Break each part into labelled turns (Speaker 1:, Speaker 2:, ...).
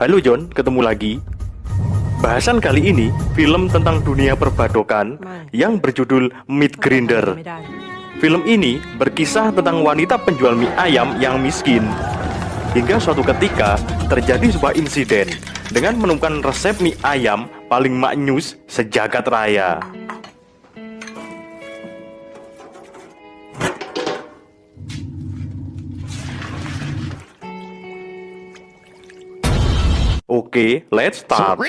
Speaker 1: Halo John, ketemu lagi. Bahasan kali ini film tentang dunia perbadokan yang berjudul Meat Grinder. Film ini berkisah tentang wanita penjual mie ayam yang miskin. Hingga suatu ketika terjadi sebuah insiden dengan menemukan resep mie ayam paling maknyus sejagat raya. Oke, let's start. Di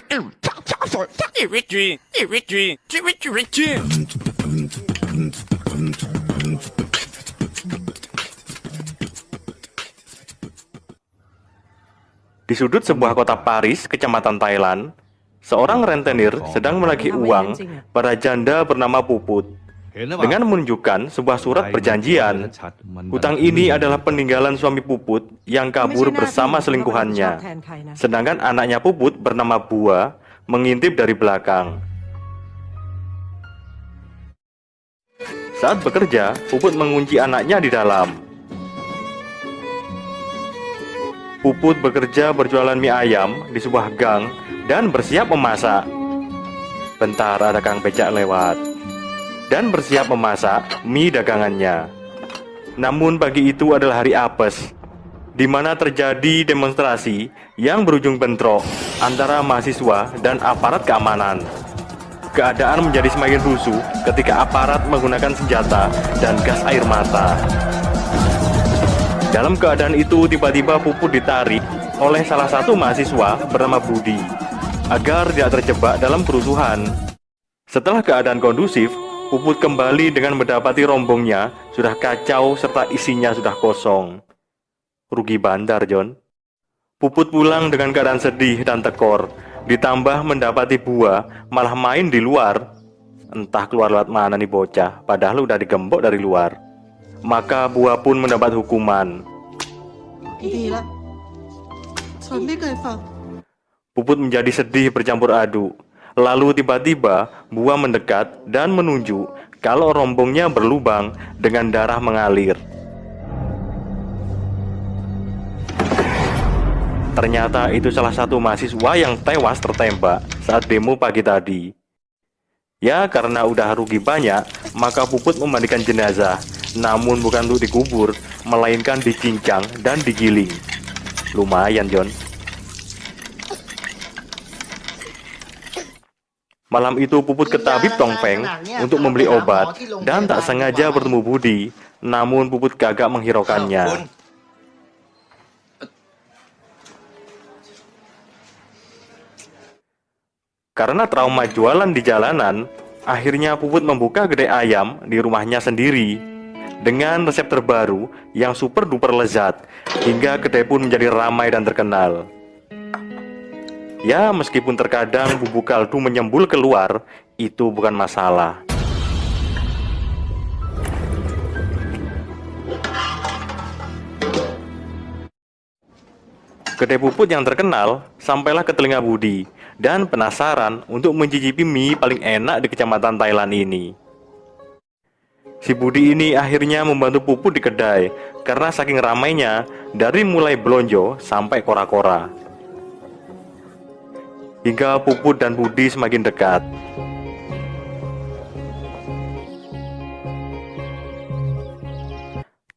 Speaker 1: sudut sebuah kota Paris, kecamatan Thailand, seorang rentenir sedang menagih uang pada janda bernama Puput dengan menunjukkan sebuah surat perjanjian. Hutang ini adalah peninggalan suami Puput yang kabur bersama selingkuhannya. Sedangkan anaknya Puput bernama Bua mengintip dari belakang. Saat bekerja, Puput mengunci anaknya di dalam. Puput bekerja berjualan mie ayam di sebuah gang dan bersiap memasak. Bentar, ada kang becak lewat. Dan bersiap memasak mie dagangannya. Namun pagi itu adalah hari apes, di mana terjadi demonstrasi yang berujung bentrok antara mahasiswa dan aparat keamanan. Keadaan menjadi semakin rusuh ketika aparat menggunakan senjata dan gas air mata. Dalam keadaan itu tiba-tiba Puput ditarik oleh salah satu mahasiswa bernama Budi agar tidak terjebak dalam kerusuhan. Setelah keadaan kondusif, Puput kembali dengan mendapati rombongnya sudah kacau serta isinya sudah kosong. Rugi bandar, John. Puput pulang dengan keadaan sedih dan tekor. Ditambah mendapati Bua malah main di luar. Entah keluar lewat mana nih bocah, padahal udah digembok dari luar. Maka Bua pun mendapat hukuman. Puput menjadi sedih bercampur aduk. Lalu tiba-tiba Bua mendekat dan menunjuk kalau rombongnya berlubang dengan darah mengalir. Ternyata itu salah satu mahasiswa yang tewas tertembak saat demo pagi tadi. Ya, karena udah rugi banyak, maka Puput memandikan jenazah. Namun bukan untuk dikubur, melainkan dicincang dan digiling. Lumayan, John. Malam itu Puput ke tabib Tongpeng untuk membeli obat dan tak sengaja bertemu Budi. Namun Puput gagak menghiraukannya. Karena trauma jualan di jalanan, akhirnya Puput membuka kedai ayam di rumahnya sendiri dengan resep terbaru yang super duper lezat, hingga kedai pun menjadi ramai dan terkenal. Ya, meskipun terkadang bubuk kaldu menyembul keluar, itu bukan masalah. Kedai Puput yang terkenal sampailah ke telinga Budi dan penasaran untuk mencicipi mie paling enak di kecamatan Thailand ini. Si Budi ini akhirnya membantu Puput di kedai karena saking ramainya, dari mulai blonjo sampai kora-kora. Hingga Puput dan Budi semakin dekat.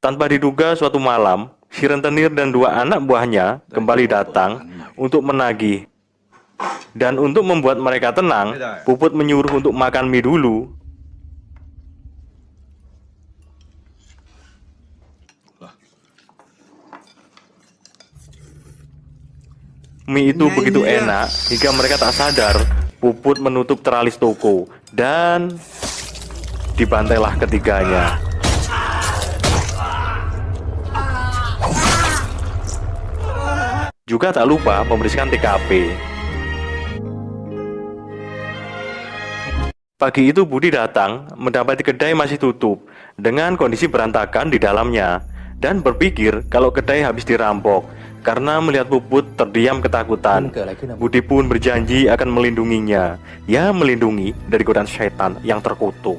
Speaker 1: Tanpa diduga suatu malam, si rentenir dan dua anak buahnya kembali datang untuk menagih. Dan untuk membuat mereka tenang, Puput menyuruh untuk makan mie dulu. Mie itu begitu enak hingga mereka tak sadar Puput menutup teralis toko dan dibantailah ketiganya. Juga tak lupa membersihkan TKP. Pagi itu Budi datang mendapati kedai masih tutup dengan kondisi berantakan di dalamnya dan berpikir kalau kedai habis dirampok. Karena melihat Puput terdiam ketakutan, Budi pun berjanji akan melindunginya. Ya, melindungi dari godaan setan yang terkutuk.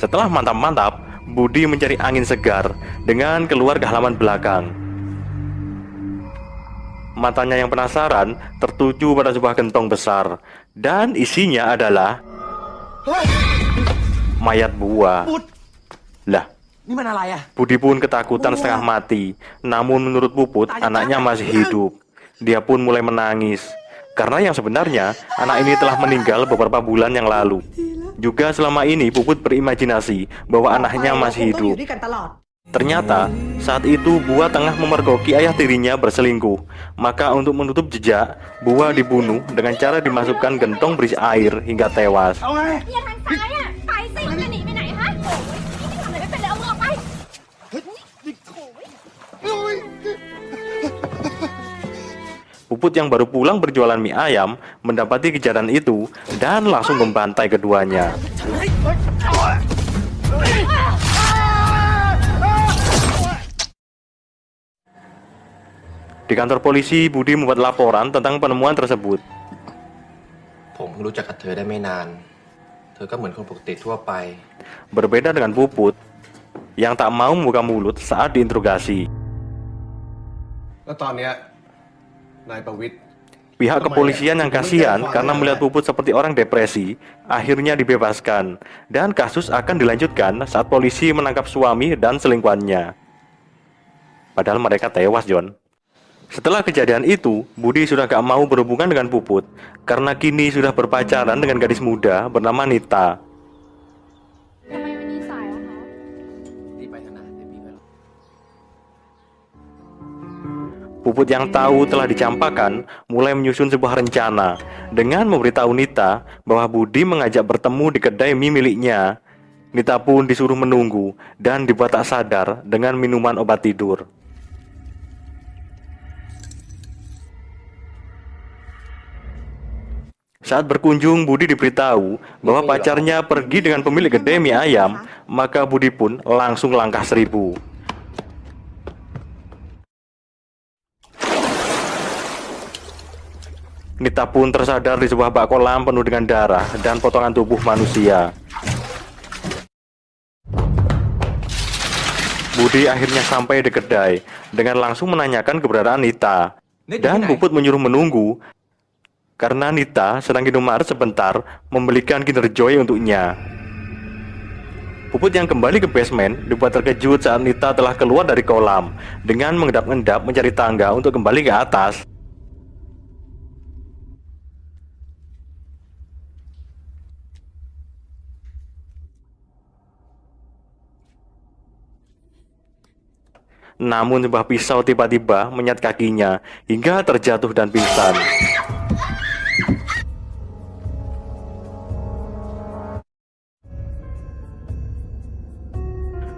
Speaker 1: Setelah mantap-mantap, Budi mencari angin segar dengan keluar ke halaman belakang. Matanya yang penasaran tertuju pada sebuah gentong besar, dan isinya adalah mayat buah. Lah, Budi pun ketakutan setengah mati. Namun menurut Puput, anaknya masih hidup. Dia pun mulai menangis, karena yang sebenarnya anak ini telah meninggal beberapa bulan yang lalu. Juga selama ini Puput berimajinasi bahwa anaknya masih hidup. Ternyata saat itu Buah tengah memergoki ayah tirinya berselingkuh. Maka untuk menutup jejak, Buah dibunuh dengan cara dimasukkan gentong berisi air hingga tewas. Puput yang baru pulang berjualan mie ayam mendapati kejadian itu dan langsung membantai keduanya. Di kantor polisi, Budi membuat laporan tentang penemuan tersebut.
Speaker 2: ผมเพิ่งรู้จักกับเธอได้ไม่นาน เธอก็เหมือนคนปกติทั่วไป
Speaker 1: Berbeda dengan Puput yang tak mau membuka mulut saat diinterogasi.
Speaker 3: แล้วตอนเนี้ยนายประวิตร
Speaker 1: Pihak kepolisian yang kasihan karena melihat Puput seperti orang depresi, akhirnya dibebaskan, dan kasus akan dilanjutkan saat polisi menangkap suami dan selingkuhannya. Padahal mereka tewas, John. Setelah kejadian itu, Budi sudah gak mau berhubungan dengan Puput, karena kini sudah berpacaran dengan gadis muda bernama Nita. Puput yang tahu telah dicampakan mulai menyusun sebuah rencana dengan memberitahu Nita bahwa Budi mengajak bertemu di kedai mie miliknya. Nita pun disuruh menunggu dan dibuat tak sadar dengan minuman obat tidur. Saat berkunjung, Budi diberitahu bahwa pacarnya pergi dengan pemilik kedai mie ayam, maka Budi pun langsung langkah 1000. Nita pun tersadar di sebuah bak kolam penuh dengan darah dan potongan tubuh manusia. Budi akhirnya sampai di kedai dengan langsung menanyakan keberadaan Nita. Dan Puput menyuruh menunggu karena Nita sedang Indomaret sebentar membelikan Kinder Joy untuknya. Puput yang kembali ke basement dibuat terkejut saat Nita telah keluar dari kolam dengan mengendap-endap mencari tangga untuk kembali ke atas. Namun sebuah pisau tiba-tiba menyat kakinya hingga terjatuh dan pingsan.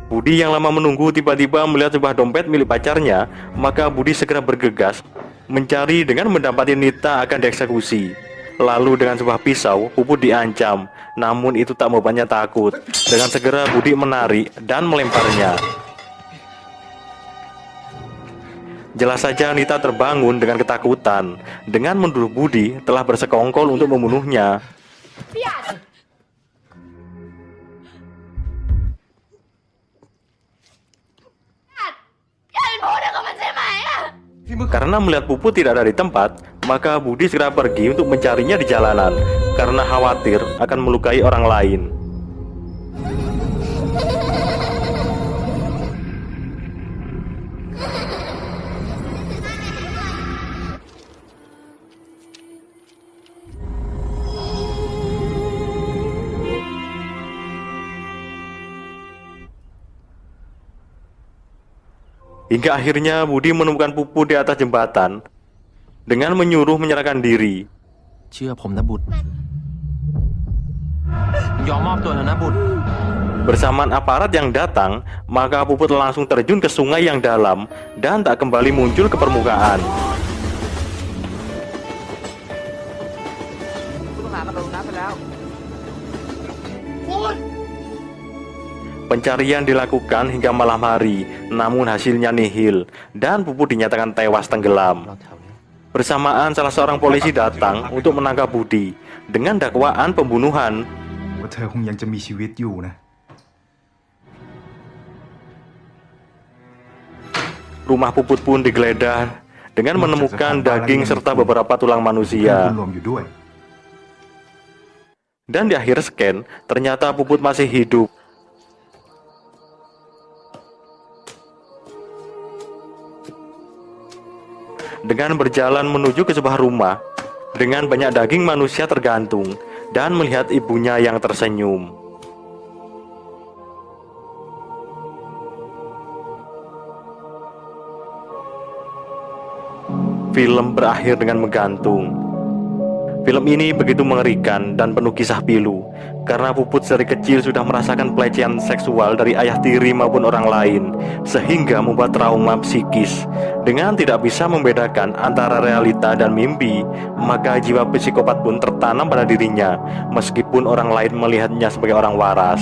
Speaker 1: Budi yang lama menunggu tiba-tiba melihat sebuah dompet milik pacarnya, maka Budi segera bergegas mencari dengan mendapati Nita akan dieksekusi. Lalu dengan sebuah pisau, Puput diancam, namun itu tak membuatnya takut. Dengan segera Budi menarik dan melemparnya. Jelas saja Nita terbangun dengan ketakutan, dengan menuduh Budi telah bersekongkol untuk membunuhnya. Karena melihat Puput tidak ada di tempat, maka Budi segera pergi untuk mencarinya di jalanan, karena khawatir akan melukai orang lain. Hingga akhirnya Budi menemukan Puput di atas jembatan dengan menyuruh menyerahkan diri.
Speaker 2: เชื่อผมนะบุตรยอมมอบตัวเถอะนะบุตร
Speaker 1: Bersamaan aparat yang datang, maka Puput langsung terjun ke sungai yang dalam dan tak kembali muncul ke permukaan. Pencarian dilakukan hingga malam hari, namun hasilnya nihil, dan Puput dinyatakan tewas tenggelam. Bersamaan salah seorang polisi datang untuk menangkap Budi dengan dakwaan pembunuhan. Rumah Puput pun digeledah dengan menemukan daging serta beberapa tulang
Speaker 4: เพื่อน
Speaker 1: manusia.
Speaker 4: คุณรวมอยู่ด้วย
Speaker 1: Dan di akhir scan, ternyata Puput masih hidup. Dengan berjalan menuju ke sebuah rumah dengan banyak daging manusia tergantung dan melihat ibunya yang tersenyum. Film berakhir dengan menggantung. Film ini begitu mengerikan dan penuh kisah pilu karena Puput dari kecil sudah merasakan pelecehan seksual dari ayah tiri maupun orang lain, sehingga membuat trauma psikis. Dengan tidak bisa membedakan antara realita dan mimpi, maka jiwa psikopat pun tertanam pada dirinya meskipun orang lain melihatnya sebagai orang waras.